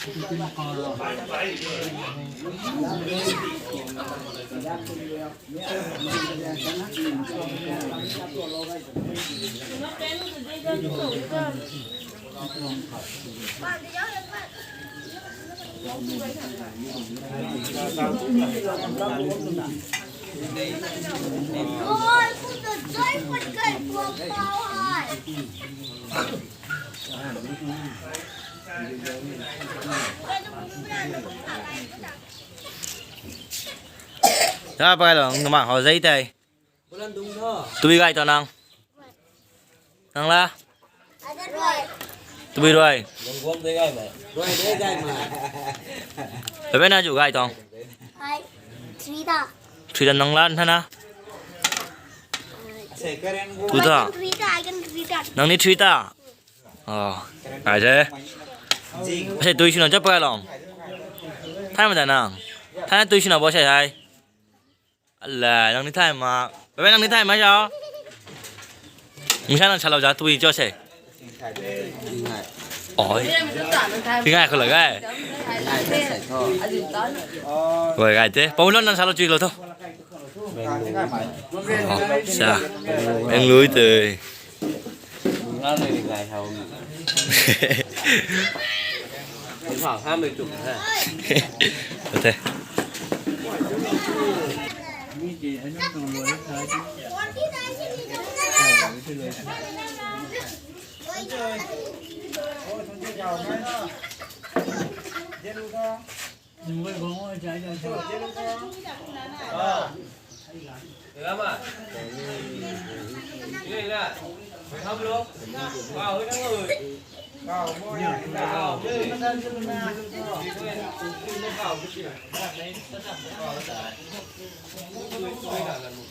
Ôi, không được chơi một cái buộc bao hại. ถ้าไปหรอหนูมาเขาใช้ใจตุยไก่ตัวนังนังละตุยด้วยไปเป็นอะไรอยู่ไก่ตอง Hai, Trita. ชื่อนังล้านท่านนะกูต่อ Trita, I can Trita. นังนี่ทวีตาอ๋อไอ้เจ๊ไม่ใช่ตุยชิโนจะไปหรอท่านมาแต่นังท่านตุยชิโนบอกใช่ไหมอะไรนังนี่ท่านมาไปเป็นนังนี่ท่านมาจ้าไม่ใช่นังชาลาจ้าตุยจ้าใช่โอ้ยพี่ง่ายคนละไงเว้ยไงเจ๊ผมรู้นังชาลาจุยแล้วทุกใช่เอ็งรู้ตัวน่าเลยไงเขาผมฝาก50 จุดนะโอเคĐược mà. Cái này nè. Mày không luôn. Vào hơi nắng người. Vào môi này. Vào đi. Vào cái gì? Vào cái gì?